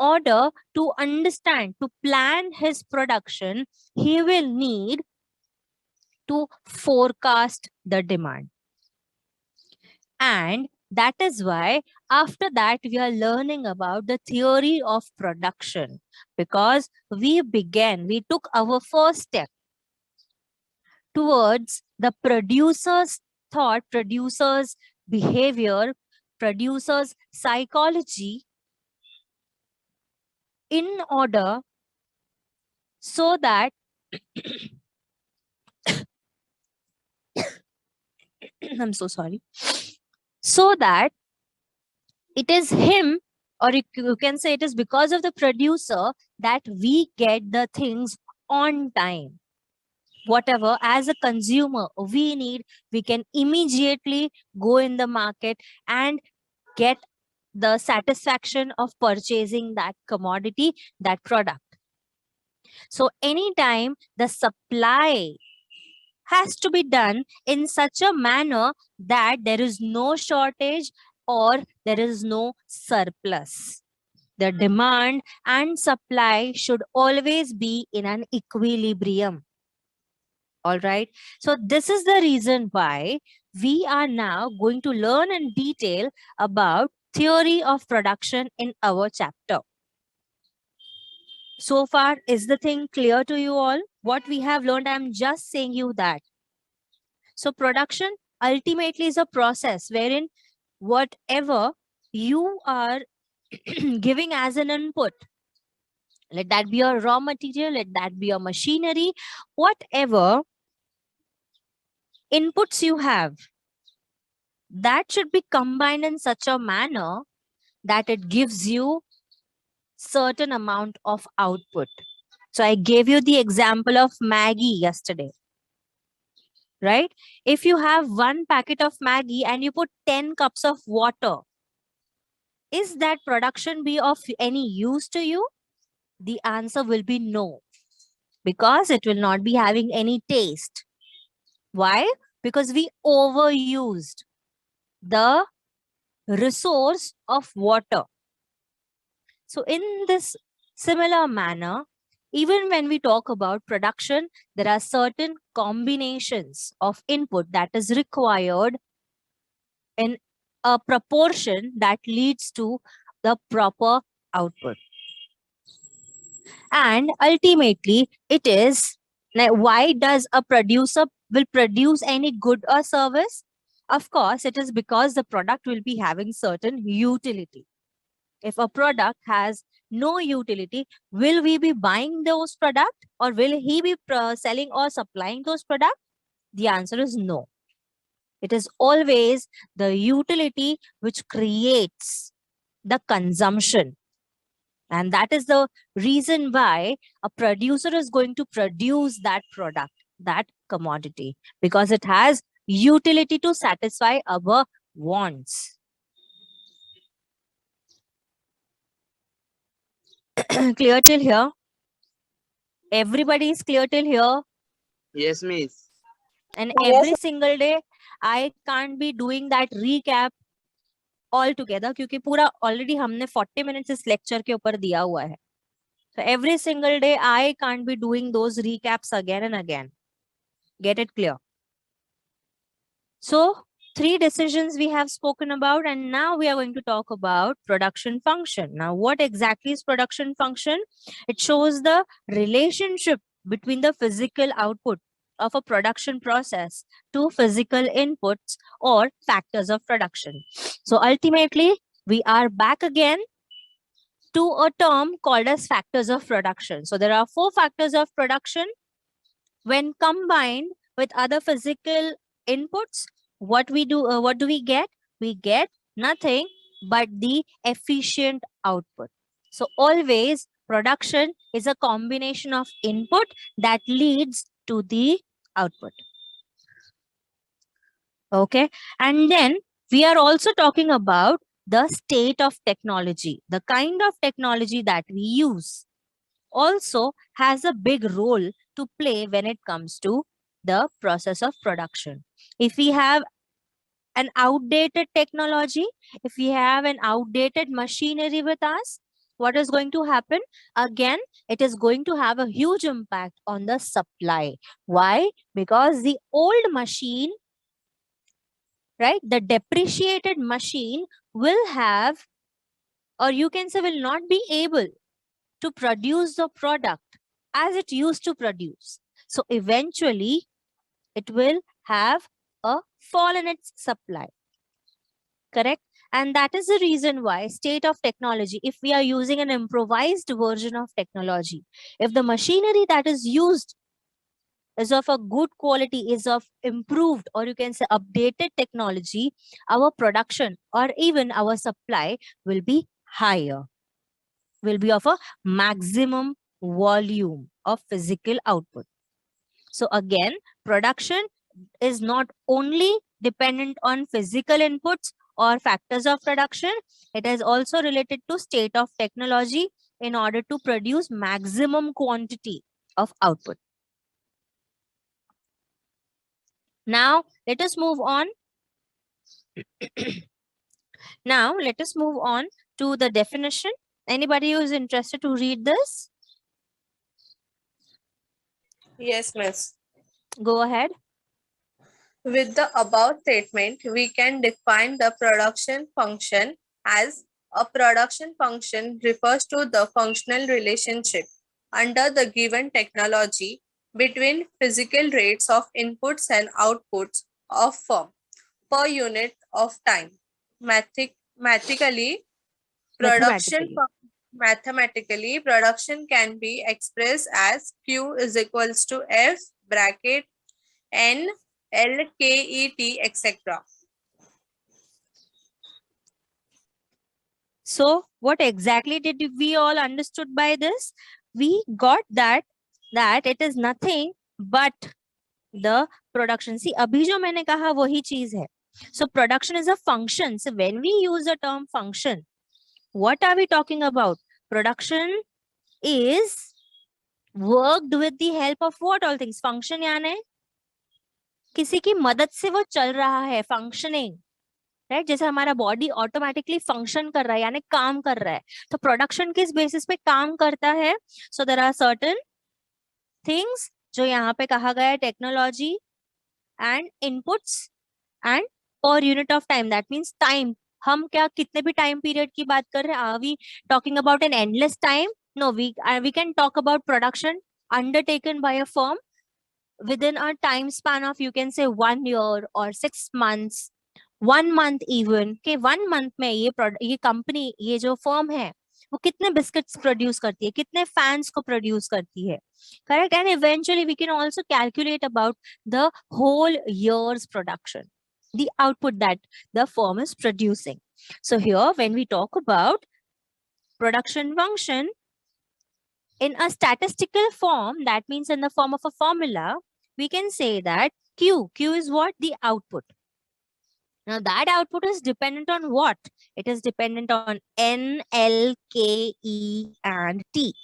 order to understand, to plan his production, he will need to forecast the demand. And that is why after that we are learning about the theory of production, because we took our first step towards the producer's thought, producer's behavior, producer's psychology, in order so that I'm so sorry, so that it is him, or you can say it is because of the producer that we get the things on time. Whatever as a consumer we need, we can immediately go in the market and get the satisfaction of purchasing that commodity, that product. So anytime the supply has to be done in such a manner that there is no shortage or there is no surplus. The demand and supply should always be in an equilibrium. All right. So this is the reason why we are now going to learn in detail about theory of production in our chapter. So far, is the thing clear to you all? What we have learned, I'm just saying you that. So production ultimately is a process wherein whatever you are giving as an input, let that be a raw material, let that be a machinery, whatever inputs you have, that should be combined in such a manner that it gives you certain amount of output. So I gave you the example of Maggie yesterday, right? If you have one packet of Maggie and you put 10 cups of water, is that production be of any use to you? The answer will be no, because it will not be having any taste. Why? Because we overused the resource of water. So in this similar manner, even when we talk about production, there are certain combinations of input that is required in a proportion that leads to the proper output. And ultimately, it is why does a producer will produce any good or service? Of course, it is because the product will be having certain utility. If a product has no utility, will we be buying those products, or will he be selling or supplying those products? The answer is no. It is always the utility which creates the consumption. And that is the reason why a producer is going to produce that product, that commodity, because it has utility to satisfy our wants. Clear till here? Everybody is clear till here? Yes, miss. And every single day, I can't be doing that recap all together, क्योंकि पूरा already हमने 40 minutes इस lecture के ऊपर दिया हुआ है. So every single day, I can't be doing those recaps again and again. Get it clear? So 3 decisions we have spoken about, and now we are going to talk about production function. Now, what exactly is production function? It shows the relationship between the physical output of a production process to physical inputs or factors of production. So ultimately, we are back again to a term called as factors of production. So there are 4 factors of production. When combined with other physical inputs, what do we get? We get nothing but the efficient output. So always production is a combination of input that leads to the output. Okay. And then we are also talking about the state of technology. The kind of technology that we use also has a big role to play when it comes to the process of production. If we have an outdated technology, if we have an outdated machinery with us, what is going to happen? Again, it is going to have a huge impact on the supply. Why? Because the old machine, right, the depreciated machine will have, or you can say will not be able to produce the product as it used to produce. So eventually it will have a fall in its supply. Correct? And that is the reason why state of technology, if we are using an improvised version of technology, if the machinery that is used is of a good quality, is of improved, or you can say updated technology, our production or even our supply will be higher, will be of a maximum volume of physical output. So again, production is not only dependent on physical inputs or factors of production, it is also related to state of technology in order to produce maximum quantity of output. Now, let us move on. Now, let us move on to the definition. Anybody who is interested to read this? Yes, miss. Go ahead. With the above statement, we can define the production function as a production function refers to the functional relationship under the given technology between physical rates of inputs and outputs of firm per unit of time. Mathematically, production can be expressed as Q is equals to F bracket N L K E T etc. So what exactly did we all understood by this? We got that it is nothing but the production. See, abhi jo maine kaha wahi cheez hai. So production is a function. So when we use the term function, what are we talking about? Production is worked with the help of what all things? Function यानी किसी की मदद से वो चल रहा है, functioning. Right, जैसे हमारा बॉडी ऑटोमेटिकली फंक्शन कर रहा है यानी काम कर रहा है, तो प्रोडक्शन किस बेसिस पे काम करता है? So there are certain things जो यहाँ पे कहा गया है, technology and inputs and per unit of time, that means time. हम क्या कितने भी टाइम पीरियड की बात कर रहे हैं? Are we talking about an endless time? No, we can talk about production undertaken by a firm within a time span of, you can say, 1 year or 6 months, 1 month even. के 1 month में ये company, ये जो firm है, वो कितने biscuits produce करती है, कितने फैंस को प्रोड्यूस करती है. Correct. And eventually we can also calculate about the whole years production, the output that the firm is producing. So here when we talk about production function in a statistical form, that means in the form of a formula, we can say that Q is what? The output. Now that output is dependent on what? It is dependent on N, L, K, E and T.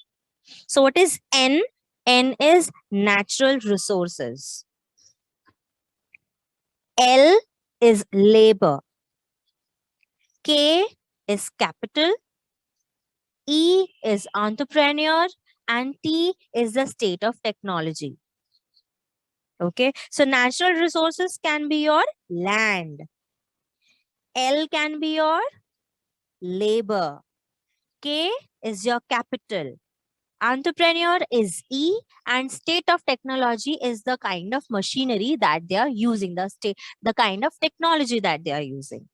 So what is N? N is natural resources. L is labor. K is capital. E is entrepreneur. And T is the state of technology. Okay, so natural resources can be your land. L can be your labor. K is your capital. Entrepreneur is E, and state of technology is the kind of machinery that they are using, the kind of technology that they are using.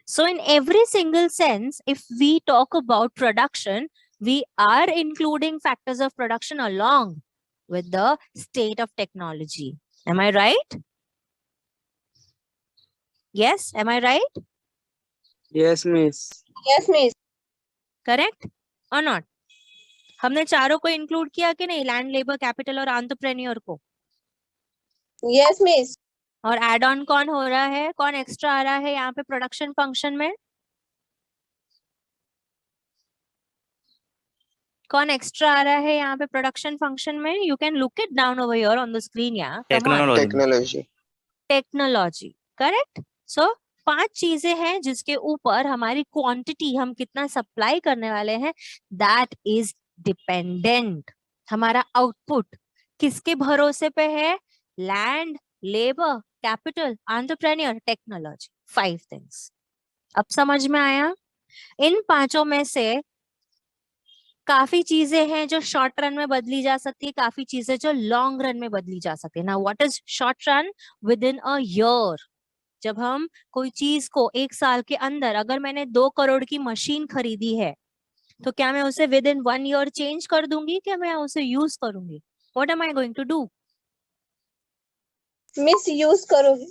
So in every single sense, if we talk about production, we are including factors of production along with the state of technology. Am I right? Yes, am I right? Yes, miss. Yes, miss. Correct or not? हमने चारों को include किया कि नहीं? Land, labour, capital और entrepreneur को. Yes, miss. और add on कौन हो रहा है, कौन एक्स्ट्रा आ रहा है यहाँ पे प्रोडक्शन फंक्शन में? कौन एक्स्ट्रा आ रहा है यहाँ पे प्रोडक्शन फंक्शन में? You can look it down over here on the screen. या Technology. टेक्नोलॉजी. करेक्ट. सो 5 चीजें हैं जिसके ऊपर हमारी क्वांटिटी, हम कितना सप्लाई करने वाले हैं, दैट इज डिपेंडेंट। हमारा आउटपुट किसके भरोसे पे है? Land, labour, capital, entrepreneur, technology. 5 things. अब समझ में आया? इन 5 में से काफी चीजें हैं जो शॉर्ट रन में बदली जा सकती है, काफी चीजें जो लॉन्ग रन में बदली जा सकती है। ना what is short run? With in a year. जब हम कोई चीज को 1 साल के अंदर, अगर मैंने 2 करोड़ की मशीन खरीदी है, तो क्या मैं उसे विद इन 1 ईयर चेंज कर दूंगी? क्या मैं उसे यूज करूंगी? What am I going to do? Miss use करोगे?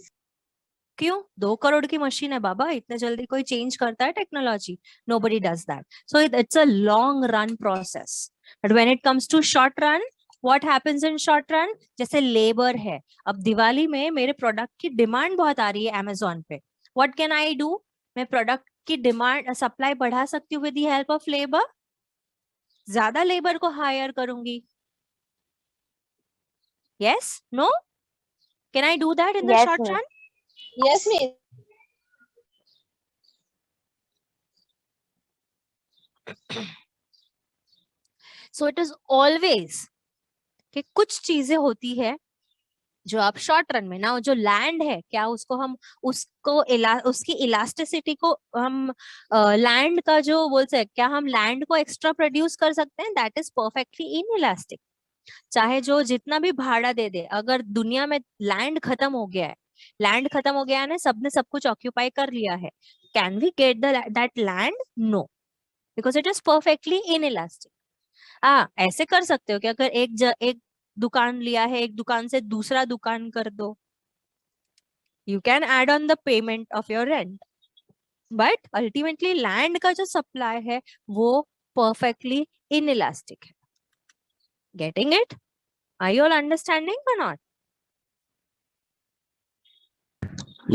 क्यों? 2 करोड़ की मशीन है बाबा, इतने जल्दी कोई चेंज करता है technology? Nobody does that. So it's a long run process. But when it comes to short run, what happens in short run? जैसे लेबर है, अब दिवाली में मेरे प्रोडक्ट की डिमांड बहुत आ रही है अमेजोन पे, व्हाट कैन आई डू? मैं प्रोडक्ट की डिमांड, सप्लाई बढ़ा सकती हूँ with the help of labour. ज्यादा लेबर को हायर करूंगी। Yes? No? Can I do that in the Yes, short miss. Run? Yes miss. So it is always कि कुछ चीजें होती है जो आप शॉर्ट रन में ना, जो लैंड है, क्या उसको हम उसकी इलास्टिसिटी को हम लैंड का जो बोल सकते, क्या हम लैंड को एक्स्ट्रा प्रोड्यूस कर सकते हैं? That is perfectly in elastic. चाहे जो जितना भी भाड़ा दे दे, अगर दुनिया में लैंड खत्म हो गया है, लैंड खत्म हो गया है ना, सबने सब कुछ ऑक्यूपाई कर लिया है, can we get that land? No, because it is perfectly inelastic. ऐसे कर सकते हो कि अगर एक दुकान लिया है, एक दुकान से दूसरा दुकान कर दो, you can add on the payment of your rent, but ultimately land का जो सप्लाई है वो परफेक्टली इन इलास्टिक है। Getting it? Are you all understanding or not?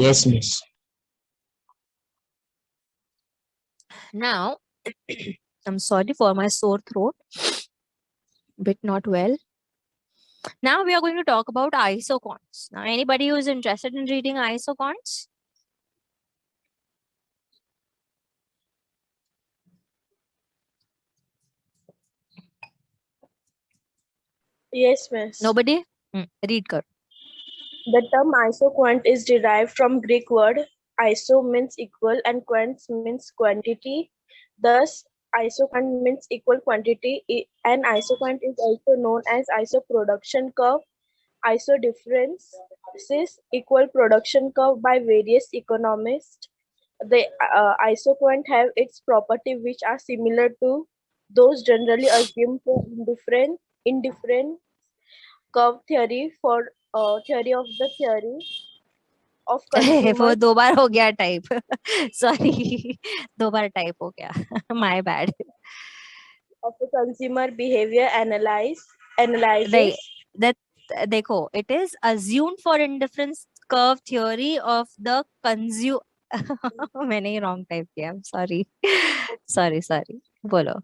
Yes, miss. Now, I'm sorry for my sore throat, bit not well. Now we are going to talk about isocons. Now, anybody who is interested in reading isocons? Yes, miss. Nobody? Read kar. The term isoquant is derived from Greek word iso means equal and quants means quantity. Thus, isoquant means equal quantity. An isoquant is also known as isoproduction curve, isodifferences, equal production curve by various economists. The isoquant have its properties which are similar to those generally assumed for indifferent curve theory for theory of the theory of वो consumer 2 बार हो गया type. Sorry, 2 बार type हो गया, my bad. of the consumer behavior नहीं, analysis. that देखो, it is assumed for indifference curve theory of the consumer। मैंने ही wrong type किया, sorry sorry, बोलो।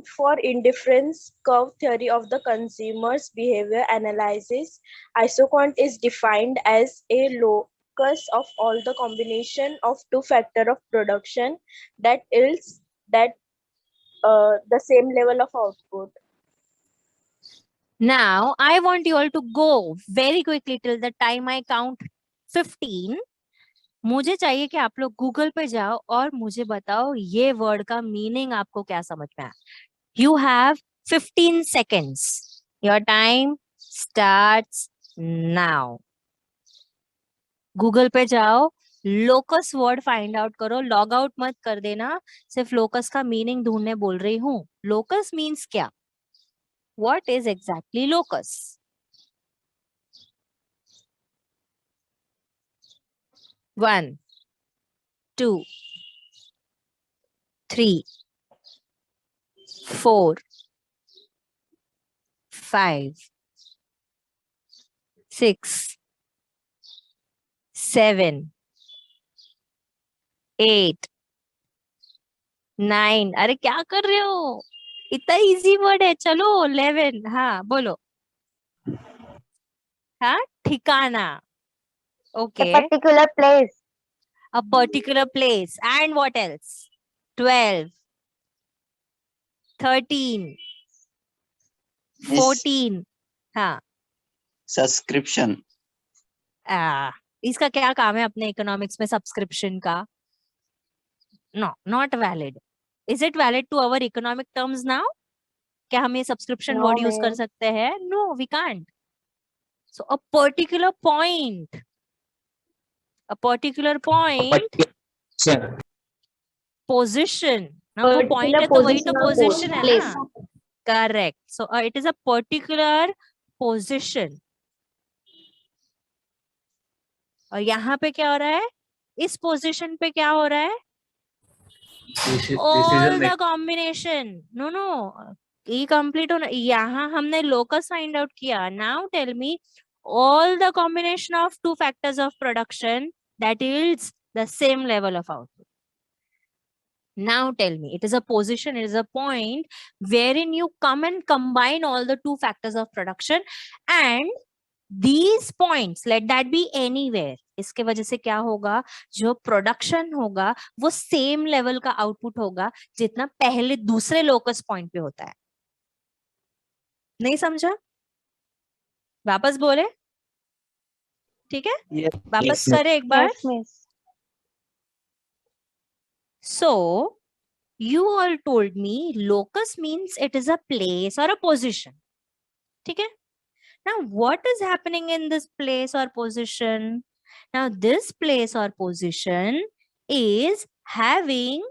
For indifference curve theory of the consumer's behavior analysis, isoquant is defined as a locus of all the combination of two factor of production that yields that the same level of output. Now I want you all to go very quickly till the time I count 15। मुझे चाहिए कि आप लोग Google पे जाओ और मुझे बताओ ये वर्ड का मीनिंग आपको क्या समझ में आया। You have 15 seconds. Your time starts now. Google पे जाओ, लोकस वर्ड फाइंड आउट करो, लॉग आउट मत कर देना, सिर्फ लोकस का मीनिंग ढूंढने बोल रही हूँ। लोकस मीन्स क्या? What is exactly locus? One, two, three, 4, 5, 6, 7, 8, 9। अरे क्या कर रहे हो? इतना इजी वर्ड है। चलो 11। हाँ बोलो। हाँ, ठिकाना। A okay, particular place. a particular place. And what else? 12, 13, Miss 14. हाँ, subscription. इसका क्या काम है अपने इकोनॉमिक्स में सब्सक्रिप्शन का? No, not valid. Is it valid to our economic terms now? क्या हम ये सब्सक्रिप्शन No, वर्ड यूज कर ma'am. सकते हैं? No, we can't. So a particular point, a particular point, Particular position. ना वो point है तो वही तो position है ना. Correct. So it is a particular position. और यहाँ पे क्या हो रहा है? इस position पे क्या हो रहा है? All the combination. No. ये complete होना. यहाँ हमने locus find out किया. Now tell me all the combination of two factors of production that yields the same level of output. Now tell me, it is a position, it is a point wherein you come and combine all the two factors of production, and these points, let that be anywhere. इसके वजह से क्या होगा? जो production होगा वो same level का output होगा जितना पहले दूसरे लोकस पॉइंट पे होता है. नहीं समझा? वापस बोले? ठीक है, Yes. वापस Yes. करें एक बार. Yes, miss. So you all told me locus means it is a place or a position. ठीक है? Now what is happening in this place or position? Now this place or position is having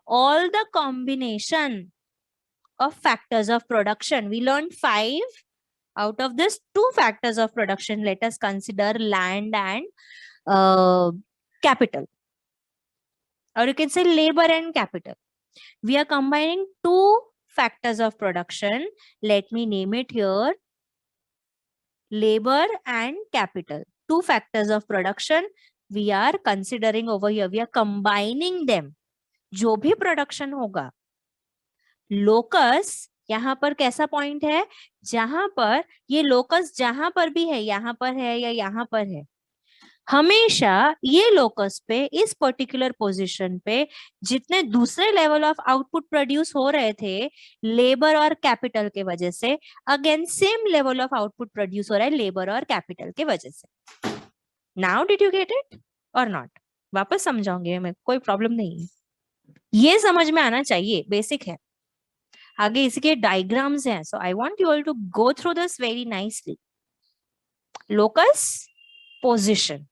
all the combination of factors of production. We learned 5. Out of this, 2 factors of production. Let us consider land and capital. Or you can say labor and capital. We are combining 2 factors of production. Let me name it here. Labor and capital. 2 factors of production we are considering over here. We are combining them. जो भी production होगा, locus यहाँ पर कैसा point है? जहां पर ये लोकस जहां पर भी है, यहाँ पर है या यहाँ पर है, हमेशा ये लोकस पे इस पर्टिकुलर पोजीशन पे जितने दूसरे लेवल ऑफ आउटपुट प्रोड्यूस हो रहे थे लेबर और कैपिटल के वजह से, again same level of output produce हो रहा है लेबर और कैपिटल के वजह से. Now did you get it और नॉट? वापस समझाऊंगे मैं, कोई प्रॉब्लम नहीं है. ये समझ में आना चाहिए, बेसिक है. आगे इसके डायग्राम्स हैं, so I want you all to go through this very nicely. Locus, position.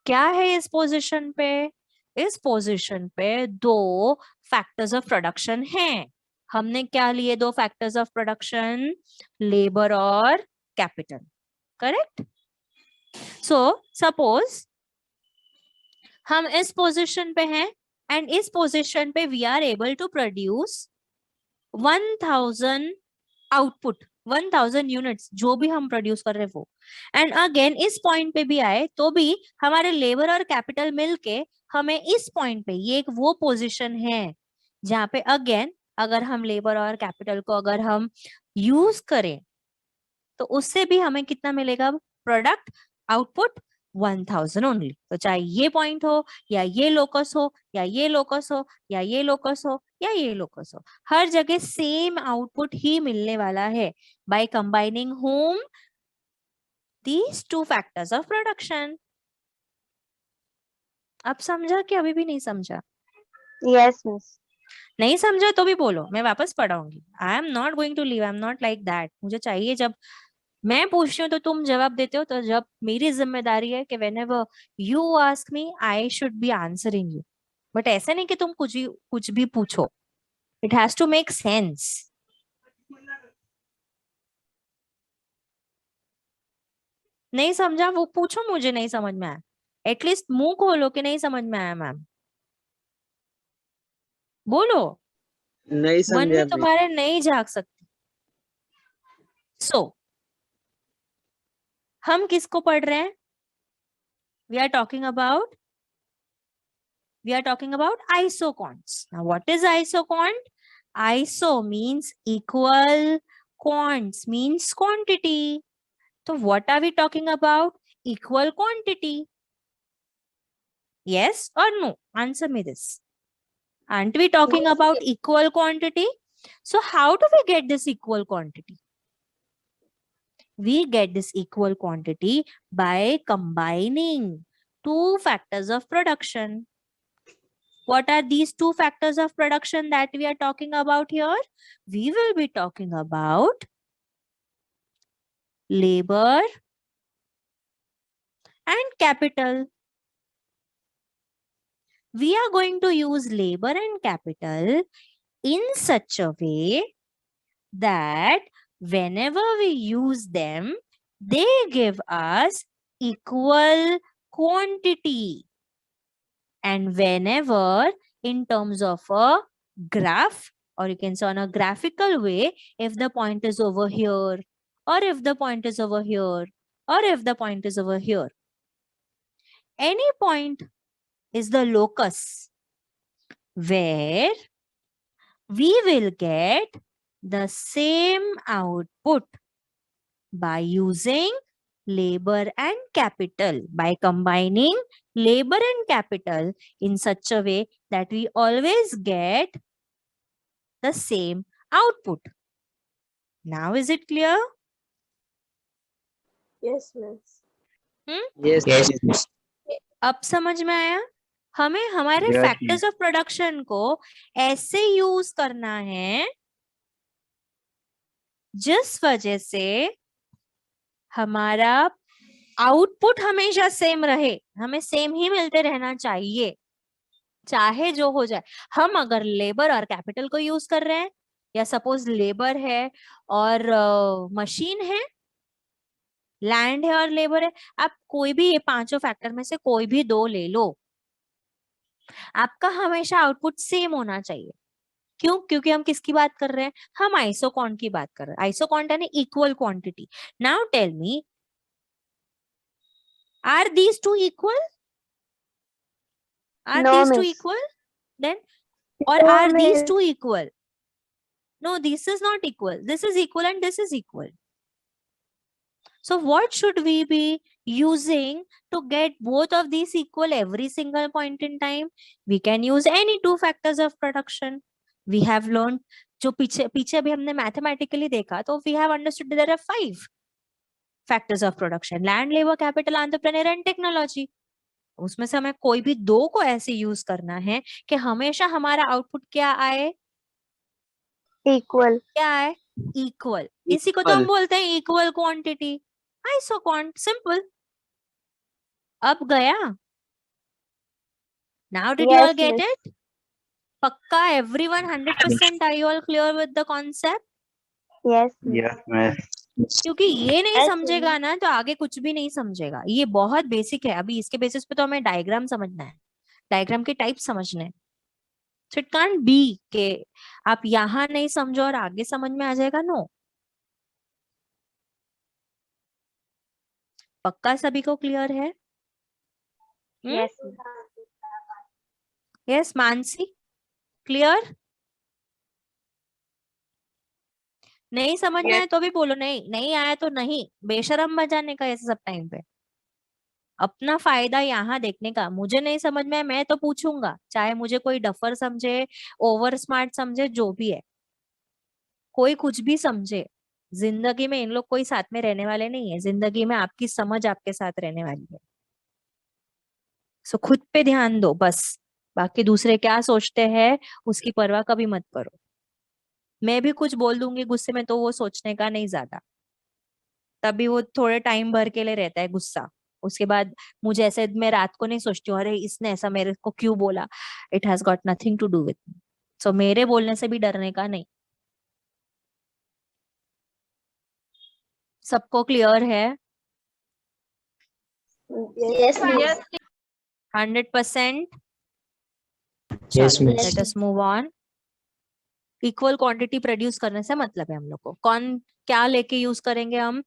क्या है इस पोजीशन पे? इस पोजीशन पे 2 फैक्टर्स ऑफ प्रोडक्शन हैं. हमने क्या लिए 2 फैक्टर्स ऑफ प्रोडक्शन? लेबर और कैपिटल. करेक्ट? सो सपोज हम इस पोजीशन पे हैं एंड इस पोजीशन पे we are able to produce 1000 output, 1000 units जो भी हम प्रोड्यूस कर रहे हैं वो. एंड अगेन इस पॉइंट पे भी आए तो भी हमारे लेबर और कैपिटल मिलके हमें इस पॉइंट पे, ये एक वो पोजीशन है जहां पे अगेन अगर हम लेबर और कैपिटल को अगर हम यूज करें तो उससे भी हमें कितना मिलेगा? Product output 1000 only. तो चाहे ये पॉइंट हो या ये लोकस हो या ये लोकस हो या ये लोकस हो या ये लोकस हो, हर जगह सेम आउटपुट ही मिलने वाला है by combining home these 2 factors of production. अब समझा कि अभी भी नहीं समझा? Yes, miss. नहीं समझा तो भी बोलो, मैं वापस पढ़ाऊंगी. I am not going to leave, I am not like that. मुझे चाहिए जब मैं पूछती हूँ तो तुम जवाब देते हो, तो जब मेरी जिम्मेदारी है कि whenever you ask me, I should be answering you. But ऐसा नहीं कि तुम कुछ भी पूछो. It has to make sense. नहीं समझा वो पूछो, मुझे नहीं समझ में आया. एटलीस्ट मुंह खोलो कि नहीं समझ में आया मैम. बोलो, नहीं मन समझा में मैं. तुम्हारे नहीं झांक सकती. सो हम किसको पढ़ रहे हैं? We are talking about isoquants. Now, what is isoquant? Iso means equal, quants means quantity. So, what are we talking about? Equal quantity. Yes or no? Answer me this. Aren't we talking about equal quantity? So how do we get this equal quantity? We get this equal quantity by combining two factors of production. What are these two factors of production that we are talking about here? We will be talking about labor and capital. We are going to use labor and capital in such a way that whenever we use them, they give us equal quantity. And whenever in terms of a graph, or you can say on a graphical way, if the point is over here, or if the point is over here, or if the point is over here, any point is the locus where we will get the same output by using labor and capital, by combining labor and capital in such a way that we always get the same output. Now is it clear? Yes, miss. Yes. Yes. अब समझ में आया? हमें हमारे Yes, factors of production को ऐसे use करना है जिस वजह से हमारा आउटपुट हमेशा सेम रहे, हमें सेम ही मिलते रहना चाहिए, चाहे जो हो जाए। हम अगर लेबर और कैपिटल को यूज कर रहे हैं, या सपोज लेबर है और मशीन है, लैंड है और लेबर है, आप कोई भी ये पांचों फैक्टर में से कोई भी दो ले लो, आपका हमेशा आउटपुट सेम होना चाहिए। क्यों? क्योंकि हम किसकी बात कर रहे हैं? हम आइसोकॉन्ट की बात कर रहे हैं। आइसोकॉन्ट यानी equal quantity. Now tell me, are these two equal? Are No, these two miss. equal? Then, or No, are these miss. two equal? No, this is not equal. This is equal and this is equal. So what should we be using to get both of these equal every single point in time? We can use any two factors of production. We have learned, जो पीछे पीछे अभी हमने mathematically देखा, तो we have understood there are 5 factors of production: land, labor, capital, entrepreneur and technology. उसमें से हमें कोई भी दो को ऐसे यूज करना है कि हमेशा हमारा आउटपुट क्या आए? Equal. क्या आए? इक्वल। इसी को तो हम बोलते हैं इक्वल क्वांटिटी, आइसोकॉन्ट। सिंपल। अब गया? Now did you all Yes, get miss. It? पक्का everyone 100% are you all clear with the concept? Yes, miss. Yes, miss. क्योंकि ये नहीं Yes, समझेगा ना तो आगे कुछ भी नहीं समझेगा। ये बहुत बेसिक है। अभी इसके बेसिस पे तो हमें डायग्राम समझना है, डायग्राम के टाइप समझने हैं। सो इट कांट बी के आप यहाँ नहीं समझो और आगे समझ में आ जाएगा। नो, पक्का सभी को क्लियर है? Yes, yes Mansi, clear? नहीं समझ में आया तो भी बोलो, नहीं नहीं आया तो नहीं, बेशरम बजाने का ऐसे सब टाइम पे। अपना फायदा यहाँ देखने का। मुझे नहीं समझ में आया मैं तो पूछूंगा, चाहे मुझे कोई डफर समझे, ओवर स्मार्ट समझे, जो भी है, कोई कुछ भी समझे। जिंदगी में इन लोग कोई साथ में रहने वाले नहीं है। जिंदगी में आपकी समझ आपके साथ रहने वाली है। सो खुद पे ध्यान दो बस, बाकी दूसरे क्या सोचते हैं उसकी परवाह कभी मत करो। मैं भी कुछ बोल दूंगी गुस्से में तो वो सोचने का नहीं ज्यादा, तभी वो थोड़े टाइम भर के लिए रहता है गुस्सा। उसके बाद मुझे ऐसे, मैं रात को नहीं सोचती हूँ अरे इसने ऐसा मेरे को क्यों बोला। It has got nothing to do with me. So मेरे बोलने से भी डरने का नहीं। सबको क्लियर है? yes, miss. 100%? Yes, चलो miss. Let us move on. Equal quantity produce करने से मतलब है हम लोग को कौन क्या लेके यूज करेंगे हम?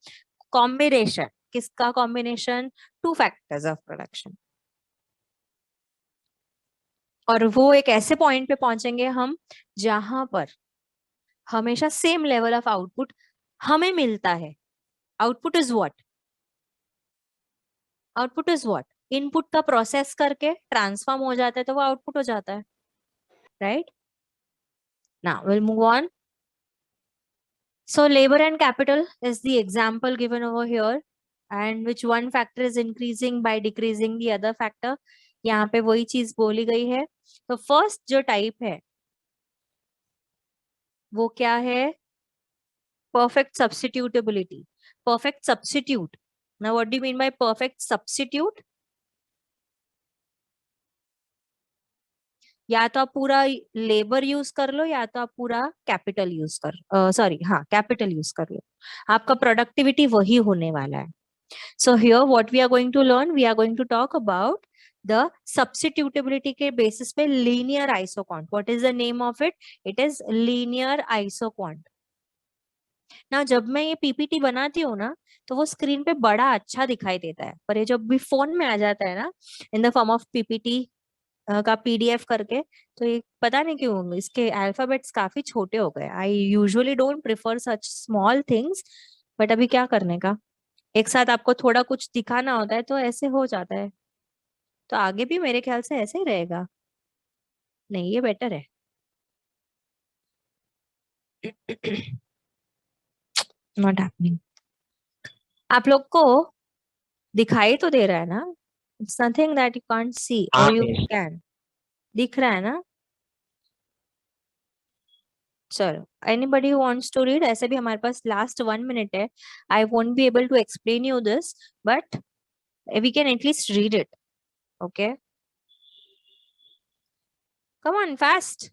कॉम्बिनेशन। किसका combination? Two factors of production. और वो एक ऐसे पॉइंट पे पहुंचेंगे हम जहां पर हमेशा सेम लेवल ऑफ आउटपुट हमें मिलता है। Output is what? Output is what? Input का प्रोसेस करके ट्रांसफॉर्म हो जाता है तो वो आउटपुट हो जाता है, right? Now will move on. So labor and capital is the example given over here, and which one factor is increasing by decreasing the other factor. यहाँ पे वही चीज बोली गई है. तो फर्स्ट जो टाइप है वो क्या है? Perfect substitutability. Perfect substitute. Now what do you mean by perfect substitute? या तो आप पूरा लेबर यूज कर लो या तो आप पूरा कैपिटल यूज कर सॉरी हाँ कैपिटल यूज कर लो, आपका प्रोडक्टिविटी वही होने वाला है. So here what we are going to learn, we are going to talk about the substitutability के basis पे linear isoquant. What is the name of it? It is linear isoquant. Now जब मैं ये PPT बनाती हूँ ना तो वो स्क्रीन पे बड़ा अच्छा दिखाई देता है, पर ये जब भी फोन में आ जाता है ना in the form of PPT का पीडीएफ करके, तो ये पता नहीं क्यों इसके अल्फाबेट्स काफी छोटे हो गए. I usually don't prefer such small things, but अभी क्या करने का, एक साथ आपको थोड़ा कुछ दिखाना होता है तो ऐसे हो जाता है. तो आगे भी मेरे ख्याल से ऐसे ही रहेगा. नहीं, ये बेटर है. Not happening. आप लोग को दिखाई तो दे रहा है ना? It's nothing that you can't see or you can. दिख रहा है ना? चलो, anybody who wants to read. ऐसे भी हमारे पास लास्ट 1 मिनट है. I won't be able to explain you this, but we can at least read it. Okay, come on fast.